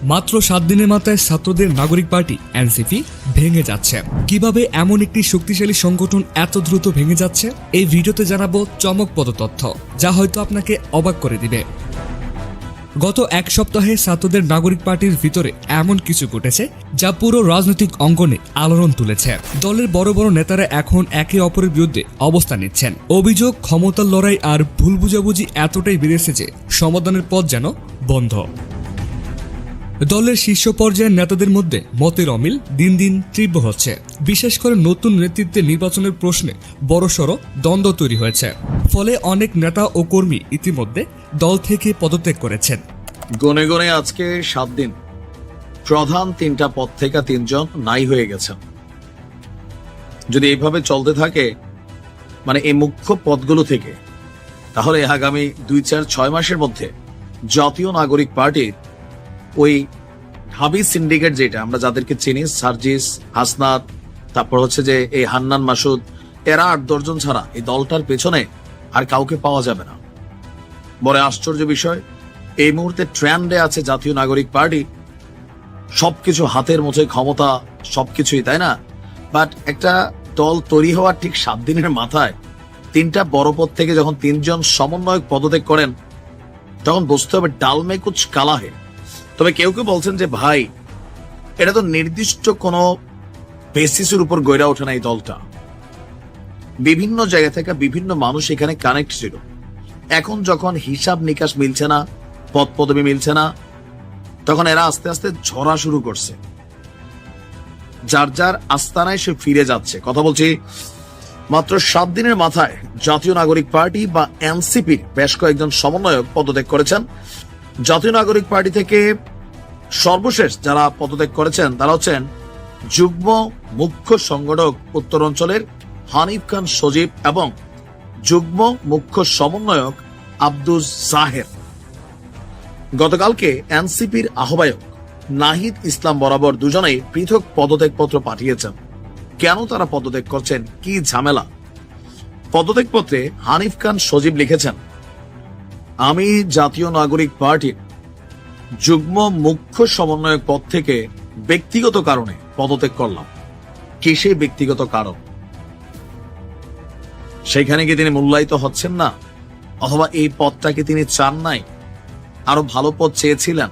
মাত্র 7 দিনের মাথায় ছাত্রদের নাগরিক পার্টি এনসিপি ভেঙে যাচ্ছে। কিভাবে এমন একটি শক্তিশালী সংগঠন এত দ্রুত ভেঙে যাচ্ছে, এই ভিডিওতে জানাবো চমকপ্রদ তথ্য, যা হয়তো আপনাকে অবাক করে দিবে। গত এক সপ্তাহে ছাত্রদের নাগরিক পার্টির ভিতরে এমন কিছু ঘটেছে যা পুরো রাজনৈতিক অঙ্গনে আলোড়ন তুলেছে। দলের বড় বড় নেতারা এখন একে অপরের বিরুদ্ধে অবস্থান নিচ্ছেন। অভিযোগ, ক্ষমতার লড়াই আর ভুল বুঝাবুঝি এতটাই বেড়েছে যে সমাধানের পথ যেন বন্ধ। দলের শীর্ষ পর্যায়ের নেতাদের মধ্যে মতের অমিল দিন দিন তীব্র হচ্ছে। বিশেষ করে নতুন নেতৃত্বের নির্বাচনের প্রশ্নে বড়সড় দ্বন্দ্ব তৈরি হয়েছে। ফলে অনেক নেতা ও কর্মী ইতিমধ্যে দল থেকে পদত্যাগ করেছেন। গনে গনে আজকে 7 দিন, প্রধান 3টা পদ থেকে 3 জন নাই হয়ে গেছেন। যদি এইভাবে চলতে থাকে, মানে এই মুখ্য পদগুলো থেকে, তাহলে আগামী 2-4-6 মাসের মধ্যে জাতীয় নাগরিক পার্টির ওই ঢাবি সিন্ডিকেট, যেটা আমরা যাদেরকে চিনি, সার্জিস, হাসনাত, তারপর হচ্ছে যে এই হান্নান মাসুদ, এরা 8-10 জন ছাড়া এই দলটার পেছনে আর কাউকে পাওয়া যাবে না। বড় আশ্চর্য বিষয়, এই মুহূর্তে ট্রেন্ডে আছে জাতীয় নাগরিক পার্টি। সবকিছু হাতের মুঠোয়, ক্ষমতা সবকিছুই, তাই না? বাট একটা দল তৈরি হওয়ার ঠিক 7 দিনের মাথায় 3টা বড় পদ থেকে যখন 3 জন সমন্বয়ক পদত্যাগ করেন, তখন বুঝতে হবে ডাল মে কুছ কালা হে। তবে কেউ কেউ বলছেন যে ভাই, এটা তো নির্দিষ্ট কোনো বেসিসের উপর গড়ে ওঠে না এই দলটা। বিভিন্ন জায়গা থেকে বিভিন্ন মানুষ এখানে কানেক্ট ছিল। এখন যখন হিসাব নিকাশ মিলছে না, পদ পদবি মিলছে না, তখন এরা আস্তে আস্তে ঝরা শুরু করছে। যার যার আস্তানায় সে ফিরে যাচ্ছে। কথা বলছি, মাত্র 7 দিনের মাথায় জাতীয় নাগরিক পার্টি বা এনসিপির বেশ কয়েকজন সমন্বয়ক পদত্যাগ করেছেন। জাতীয় নাগরিক পার্টি থেকে সর্বশেষ যারা পদত্যাগ করেছেন তারা হচ্ছেন যুগ্ম মুখ্য সংগঠক উত্তরাঞ্চলের হানিফ খান সজীব এবং যুগ্ম মুখ্য সমন্বয়ক আব্দুস জাহের। গতকালকে এনসিপির আহ্বায়ক নাহিদ ইসলাম বরাবর দুজনেই পৃথক পদত্যাগপত্র পাঠিয়েছেন। কেন তারা পদত্যাগ করছেন, কি ঝামেলা? পদত্যাগপত্রে হানিফ খান সজীব লিখেছেন, আমি জাতীয় নাগরিক পার্টির যুগ্ম মুখ্য সমন্বয়ক পদ থেকে ব্যক্তিগত কারণে পদত্যাগ করলাম। কি সেই ব্যক্তিগত কারণ? সেখানে কি তিনি মূল্যায়িত হচ্ছেন না, অথবা এই পদটাকে তিনি চান নাই, আরো ভালো পদ চেয়েছিলেন,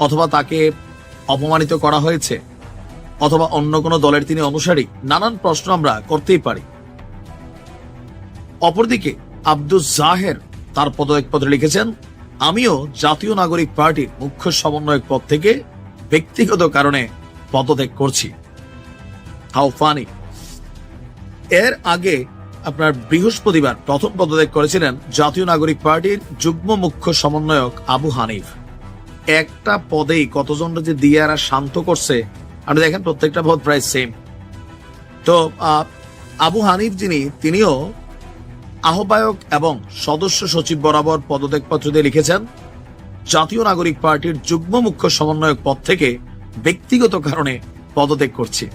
অথবা তাকে অপমানিত করা হয়েছে, অথবা অন্য কোনো দলের তিনি অনুসারী? নানান প্রশ্ন আমরা করতেই পারি। অপরদিকে আব্দুস জাহের তার পদত্যাগপত্রে লিখেছেন, আমিও জাতীয় নাগরিক পার্টির মুখ্য সমন্বয়ক পদ থেকে ব্যক্তিগত কারণে পদত্যাগ করছি। How funny. এর আগে আপনার বৃহস্পতিবার প্রথম পদত্যাগ করেছিলেন জাতীয় নাগরিক পার্টির যুগ্ম মুখ্য সমন্বয়ক আবু হানিফ। একটা পদেই কতজন যে দিয়ে আর শান্ত করছে আপনি দেখেন, প্রত্যেকটা পদ প্রায় সেম। তো আবু হানিফ তিনিও আহ্বায়ক এবং সদস্য সচিব বরাবর পদত্যাগপত্র দিয়ে লিখেছেন, জাতীয় নাগরিক পার্টির যুগ্ম মুখ্য সমন্বয়ক পদ থেকে ব্যক্তিগত কারণে পদত্যাগ করছি।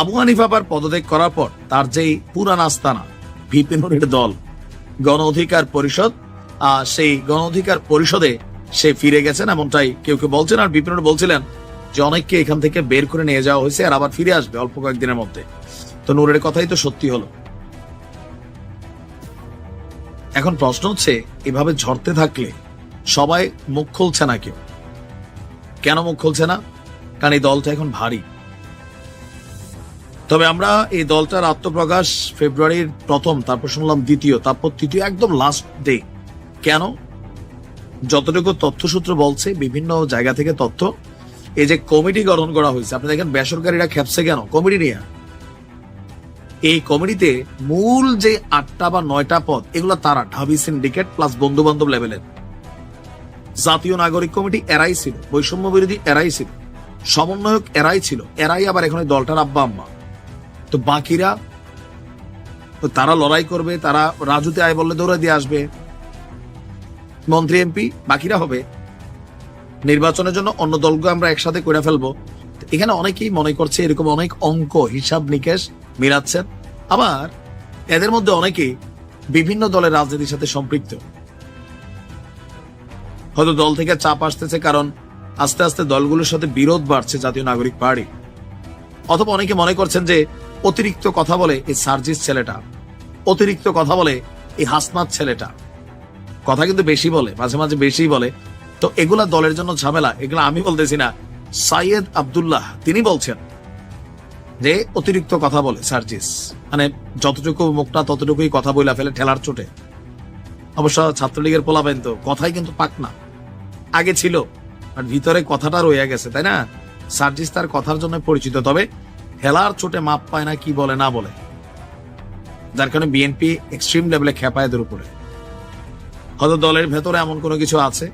আবু হানিফ আবার পদত্যাগ করার পর তার যেই পুরান আস্তানা বিপিনুরের দল গণ অধিকার পরিষদ, সেই গণ অধিকার পরিষদে সে ফিরে গেছেন, এমনটাই কেউ কেউ বলছেন। আর বিপিনুর বলছিলেন যে অনেককে এখান থেকে বের করে নিয়ে যাওয়া হয়েছে, আর আবার ফিরে আসবে অল্প কয়েকদিনের মধ্যে। তো নূরের কথাই তো সত্যি হলো। এখন প্রশ্ন হচ্ছে, এভাবে ঝরতে থাকলে সবাই মুখ খুলছে না। কেন মুখ খুলছে না? কারণ এই দলটা এখন ভারী। তবে আমরা এই দলটার আত্মপ্রকাশ ফেব্রুয়ারির প্রথম, তারপর শুনলাম দ্বিতীয়, তারপর তৃতীয়, একদম লাস্ট ডে। কেন? যতটুকু তথ্যসূত্র বলছে, বিভিন্ন জায়গা থেকে তথ্য, এই যে কমিটি গঠন করা হয়েছে, আপনি দেখেন বেসরকারিরা খেপছে কেন কমিটি নিয়ে। এই কমিটিতে মূল যে 8টা বা 9টা পদ, এগুলো তারা ঢাবি সিন্ডিকেট প্লাস বন্ধু বান্ধব লেভেলের। জাতীয় নাগরিক কমিটি এরাই ছিল, বৈষম্য বিরোধী এরাই ছিল, সমন্বয়ক এরাই ছিল, এরাই আবার এখন দলটার আব্বা আম্মা। তো বাকিরা তারা লড়াই করবে, তারা রাজুতে আয় বললে দৌড়ে দিয়ে আসবে, মন্ত্রী এমপি বাকিরা হবে। নির্বাচনের জন্য অন্য দলকে আমরা একসাথে করে ফেলবো। এখানে অনেকেই মনে করছে এরকম অনেক অঙ্ক হিসাব নিকেশ মিলাচ্ছেন। আবার এদের মধ্যে অনেকেই বিভিন্ন দলের রাজনীতির সাথে সম্পৃক্ত। হয়তো দল থেকে চাপ আসতেছে, কারণ আস্তে আস্তে দলগুলোর সাথে বিরোধ বাড়ছে জাতীয় নাগরিক পার্টি। অথবা অনেকে মনে করছেন যে অতিরিক্ত কথা বলে এই সার্জিস ছেলেটা, অতিরিক্ত কথা বলে এই হাসনাত ছেলেটা, কথা কিন্তু বেশি বলে, মাঝে মাঝে বেশি বলে। তো এগুলা দলের জন্য ঝামেলা, এগুলা আমি বলতেছি না, সাইয়েদ আব্দুল্লাহ তিনি বলছেন যে অতিরিক্ত কথা বলে সার্জিস, মানে যতটুকু মুখটা ততটুকুই কথা বইলা ফেলে ঠেলার চোটে। অবশ্য ছাত্রলীগের পোলাবেন তো কথাই কিন্তু পাক না, আগে ছিল আর ভিতরে কথাটা রয়ে গেছে, তাই না? সার্জিস তার কথার জন্য পরিচিত, তবে ঠেলার চোটে মাপ পায় না কি বলে না বলে, যার কারণে বিএনপি এক্সট্রিম লেভেলে খেপায় এদের উপরে। হয়তো দলের ভেতরে এমন কোনো কিছু আছে,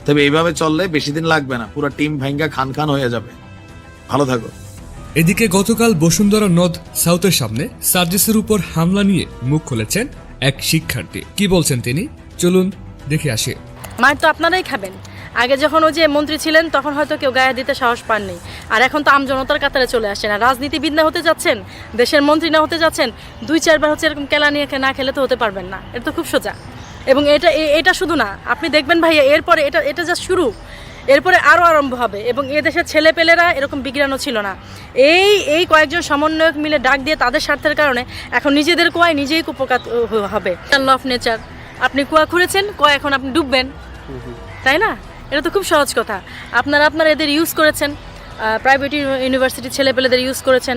তবে এইভাবে চললে বেশি দিন লাগবে না, পুরো টিম ভাঙ্গা খান খান হয়ে যাবে। ভালো থাকো। এদিকে গতকাল বসুন্ধরা নর্থ সাউথের সামনে সার্জিসের উপর হামলা নিয়ে মুখ খুলেছেন এক শিক্ষার্থী। কি বলছেন তিনি, চলুন দেখে আসি। মার তো আপনারাই খাবেন। আগে যখন ওই যে মন্ত্রী ছিলেন তখন হয়তো কেউ গায়ে দিতে সাহস পাননি, আর এখন তো আমজনতার কাতারে চলে আসেন। আর রাজনীতিবিদ না হতে যাচ্ছেন, দেশের মন্ত্রী না হতে যাচ্ছেন, 2-4 বার হচ্ছে এরকম কেলা নিয়ে না খেলে তো হতে পারবেন না। এটা তো খুব সোজা। এবং এটা শুধু না, আপনি দেখবেন ভাইয়া, এরপরে এটা যা শুরু, এরপরে আরও আরম্ভ হবে। এবং এদেশের ছেলেপেলেরা এরকম বিজ্ঞানও ছিল না। এই কয়েকজন সমন্বয়ক মিলে ডাক দিয়ে তাদের স্বার্থের কারণে এখন নিজেদের কুয়ায় নিজেই কুপকাত হবে। ল অফ নেচার, আপনি কুয়া খুঁড়েছেন, কুয়া এখন আপনি ডুববেন, তাই না? এটা তো খুব সহজ কথা। আপনারা এদের ইউজ করেছেন, প্রাইভেট ইউনিভার্সিটি ছেলেপেলেদের ইউজ করেছেন,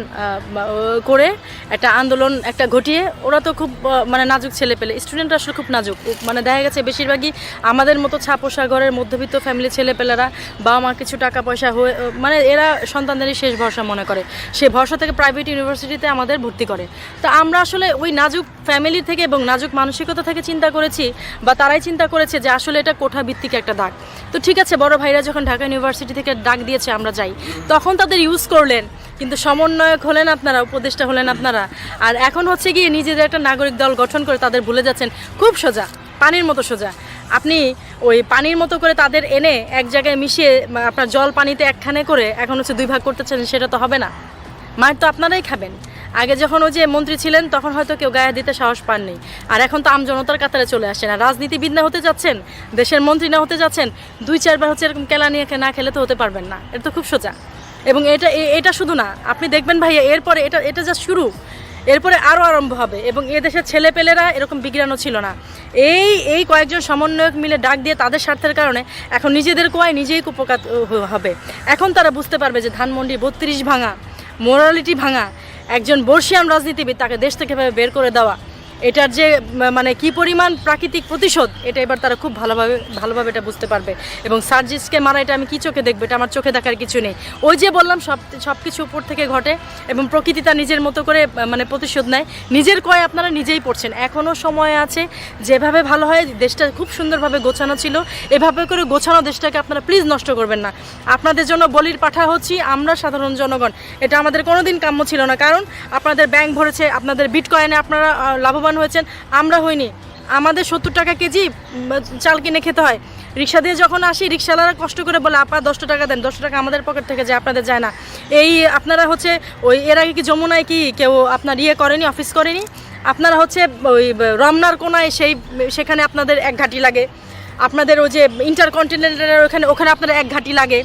করে একটা আন্দোলন একটা ঘটিয়ে। ওরা তো খুব মানে নাজুক ছেলেপেলে, স্টুডেন্টরা আসলে খুব নাজুক। মানে দেখা গেছে বেশিরভাগই আমাদের মতো ছাপোষা ঘরের মধ্যবিত্ত ফ্যামিলি ছেলেপেলেরা, বাবা মার কিছু টাকা পয়সা হয়ে, মানে এরা সন্তানদেরই শেষ ভরসা মনে করে, সে ভরসা থেকে প্রাইভেট ইউনিভার্সিটিতে আমাদের ভর্তি করে। তো আমরা আসলে ওই নাজুক ফ্যামিলি থেকে এবং নাজুক মানসিকতা থেকে চিন্তা করেছি, বা তারাই চিন্তা করেছে যে আসলে এটা কোঠা ভিত্তিক একটা ডাক। তো ঠিক আছে, বড় ভাইরা যখন ঢাকা ইউনিভার্সিটি থেকে ডাক দিয়েছে আমরা যাই, তখন তাদের ইউজ করলেন, কিন্তু সমন্বয়ক হলেন আপনারা, উপদেষ্টা হলেন আপনারা। আর এখন হচ্ছে গিয়ে নিজেদের একটা নাগরিক দল গঠন করে তাদের ভুলে যাচ্ছেন। খুব সোজা, পানির মতো সোজা। আপনি ওই পানির মতো করে তাদের এনে এক জায়গায় মিশিয়ে আপনার জল পানিতে একখানে করে এখন হচ্ছে 2 ভাগ করতেছেন, সেটা তো হবে না। মার তো আপনারাই খাবেন। আগে যখন ওই যে মন্ত্রী ছিলেন তখন হয়তো কেউ গায়ে দিতে সাহস পাননি, আর এখন তো আমজনতার কাতারে চলে আসেন। আর রাজনীতিবিদ না হতে যাচ্ছেন, দেশের মন্ত্রী না হতে যাচ্ছেন, 2-4 বার হচ্ছে এরকম কেলা নিয়ে না খেলে তো হতে পারবেন না। এটা তো খুব সোজা। এবং এটা শুধু না, আপনি দেখবেন ভাইয়া, এরপরে এটা যা শুরু, এরপরে আরও আরম্ভ হবে। এবং এদেশের ছেলেপেলেরা এরকম বিজ্ঞানও ছিল না। এই কয়েকজন সমন্বয়ক মিলে ডাক দিয়ে তাদের স্বার্থের কারণে এখন নিজেদের কুয়ায় নিজেই কুপকাত হবে। এখন তারা বুঝতে পারবে যে ধানমন্ডি 32 ভাঙা, মোরালিটি ভাঙা একজন বর্ষিয়ান রাজনীতিবিদ, তাকে দেশ থেকে বের করে দেওয়া, এটার যে মানে কি পরিমাণ প্রাকৃতিক প্রতিশোধ, এটা এবার তারা খুব ভালোভাবে এটা বুঝতে পারবে। এবং সার্জিসকে মারা, এটা আমি কি চোখে দেখবো, এটা আমার চোখে দেখার কিছু নেই। ওই যে বললাম, সব কিছু উপর থেকে ঘটে এবং প্রকৃতি তার নিজের মতো করে মানে প্রতিশোধ নেয়। নিজের কয় আপনারা নিজেই পড়ছেন। এখনও সময় আছে, যেভাবে ভালো হয়, দেশটা খুব সুন্দরভাবে গোছানো ছিল, এভাবে করে গোছানো দেশটাকে আপনারা প্লিজ নষ্ট করবেন না। আপনাদের জন্য বলির পাঠা হচ্ছি আমরা সাধারণ জনগণ। এটা আমাদের কোনোদিন কাম্য ছিল না, কারণ আপনাদের ব্যাংক ভরেছে, আপনাদের বিটকয়েনে আপনারা লাভবান হয়েছেন, আমরা হইনি। আমাদের 70 টাকা কেজি চাল কিনে খেতে হয়। রিক্সা দিয়ে যখন আসি, রিক্সাওয়ালারা কষ্ট করে বলে, আপা 10 টাকা দেন, 10 টাকা আমাদের পকেট থেকে যায়, আপনাদের যায় না। আপনারা হচ্ছে ওই এর আগে কি যমুনায় কি কেউ আপনার করেনি, অফিস করেনি? আপনারা হচ্ছে ওই রমনার কোনায় সেখানে আপনাদের 1 ঘাটি লাগে। আপনাদের ওই যে ইন্টারকন্টিনেন্টালের ওখানে আপনাদের 1 ঘাটি লাগে।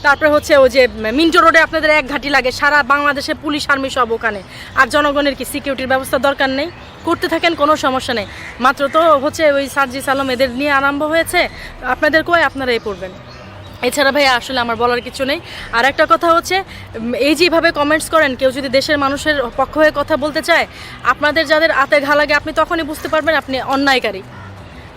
তারপরে হচ্ছে ওই যে মিন্টো রোডে আপনাদের 1 ঘাটি লাগে। সারা বাংলাদেশে পুলিশ আর্মি সব ওখানে। আর জনগণের কি সিকিউরিটির ব্যবস্থা দরকার নেই? করতে থাকেন, কোনো সমস্যা নেই। মাত্র তো হচ্ছে ওই সার্জিস আলম এদের নিয়ে আরম্ভ হয়েছে, আপনাদের কয় আপনারাই পড়বেন। এছাড়া ভাই আসলে আমার বলার কিছু নেই। আর একটা কথা হচ্ছে, এই যেভাবে কমেন্টস করেন, কেউ যদি দেশের মানুষের পক্ষ হয়ে কথা বলতে চায়, আপনাদের যাদের আতে ঘা লাগে, আপনি তখনই বুঝতে পারবেন আপনি অন্যায়কারী।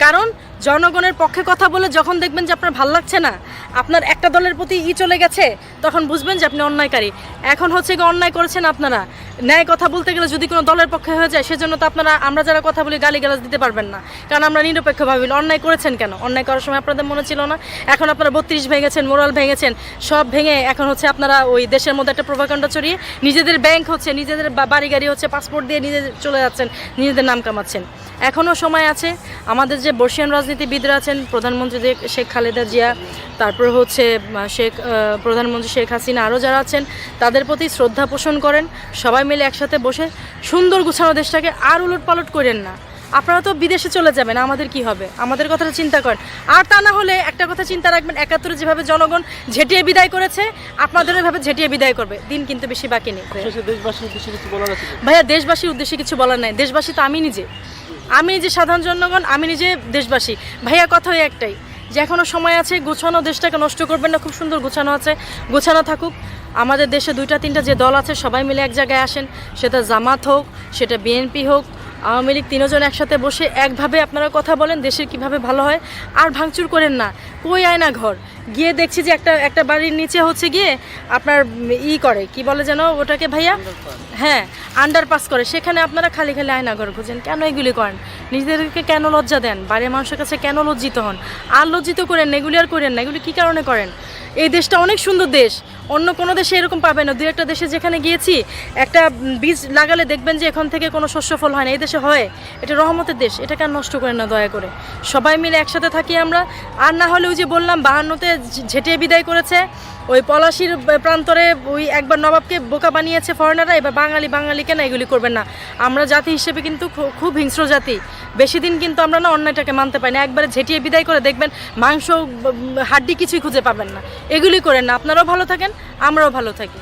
কারণ জনগণের পক্ষে কথা বলে যখন দেখবেন যে আপনার ভাল লাগছে না, আপনার একটা দলের প্রতি চলে গেছে, তখন বুঝবেন যে আপনি অন্যায়কারী। এখন হচ্ছে কি অন্যায় করেছেন আপনারা। ন্যায় কথা বলতে গেলে যদি কোনো দলের পক্ষে হয়ে যায়, সেজন্য তো আমরা যারা কথা বলি গালিগালাজ দিতে পারবেন না, কারণ আমরা নিরপেক্ষভাবে বলি। অন্যায় করেছেন কেন? অন্যায় করার সময় আপনাদের মনে ছিল না? এখন আপনারা 32 ভেঙেছেন, মোরাল ভেঙেছেন, সব ভেঙে এখন হচ্ছে আপনারা ওই দেশের মধ্যে একটা প্রোপাগান্ডা ছড়িয়ে নিজেদের ব্যাংক হচ্ছে, নিজেদের বাড়ি গাড়ি হচ্ছে, পাসপোর্ট দিয়ে নিজে চলে যাচ্ছেন, নিজেদের নাম কামাচ্ছেন। এখনও সময় আছে। আমাদের যে বর্ষিয়ান রাজনীতিবিদরা আছেন, প্রধানমন্ত্রী শেখ খালেদা জিয়া, তারপর হচ্ছে প্রধানমন্ত্রী শেখ হাসিনা, আরও যারা আছেন, তাদের প্রতি শ্রদ্ধা পোষণ করেন। সবাই মিলে একসাথে বসে সুন্দর গুছানো দেশটাকে আর উলটপালট করেন না। আপনারা তো বিদেশে চলে যাবেন, আমাদের কি হবে? আমাদের কথাটা চিন্তা করেন। আর তা না হলে একটা কথা চিন্তা রাখবেন, ৭১ যেভাবে জনগণ ঝেঁটিয়ে বিদায় করেছে, আপনাদের এভাবে ঝেঁটিয়ে বিদায় করবে। দিন কিন্তু বেশি বাকি নেই দেশবাসীর উদ্দেশ্যে কিছু বলার আছে? ভাইয়া, দেশবাসীর উদ্দেশ্যে কিছু বলার নাই। দেশবাসী তো আমি নিজে সাধারণ জনগণ, আমি নিজে দেশবাসী। ভাইয়া, কথা ওই একটাই যে এখনো সময় আছে, গোছানো, দেশটাকে নষ্ট করবেন না। খুব সুন্দর গোছানো আছে, গোছানো থাকুক। আমাদের দেশে ২টা ৩টা যে দল আছে সবাই মিলে এক জায়গায় আসেন, সেটা জামাত হোক, সেটা বিএনপি হোক, আওয়ামী লীগ, তিনজন একসাথে বসে একভাবে আপনারা কথা বলেন দেশের কিভাবে ভালো হয়। আর ভাঙচুর করেন না। কই আয়না ঘর গিয়ে দেখছি যে একটা বাড়ির নিচে হচ্ছে গিয়ে আপনার করে, কি বলে যেন ওটাকে ভাইয়া, হ্যাঁ, আন্ডারপাস করে, সেখানে আপনারা খালি খালি আয়না ঘর খুঁজেন। কেন এগুলি করেন? নিজেদেরকে কেন লজ্জা দেন? বাইরের মানুষের কাছে কেন লজ্জিত হন? আর লজ্জিত করেন না, এগুলি আর করেন না। এগুলি কী কারণে করেন? এই দেশটা অনেক সুন্দর দেশ, অন্য কোনো দেশে এরকম পাবেন না। ২-১টা দেশে যেখানে গিয়েছি, একটা বীজ লাগালে দেখবেন যে এখান থেকে কোনো শস্য ফল হয় না। এই দেশে হয়, এটা রহমতের দেশ। এটাকে আর নষ্ট করেন না দয়া করে। সবাই মিলে একসাথে থাকি আমরা। আর না হলে ওই যে বললাম ৫২-তে ঝেঁটিয়ে বিদায় করেছে, ওই পলাশির প্রান্তরে ওই একবার নবাবকে বোকা বানিয়েছে ফরেনাররা, এবার বাঙালি কেন এগুলি করবেন না। আমরা জাতি হিসেবে কিন্তু খুব হিংস্র জাতি। বেশি দিন কিন্তু আমরা না অন্যায়টাকে মানতে পারি না। একবারে ঝেঁটিয়ে বিদায় করে দেখবেন মাংস হাড্ডি কিছুই খুঁজে পাবেন না। এগুলি করেন না। আপনারাও ভালো থাকেন, আমরাও ভালো থাকি।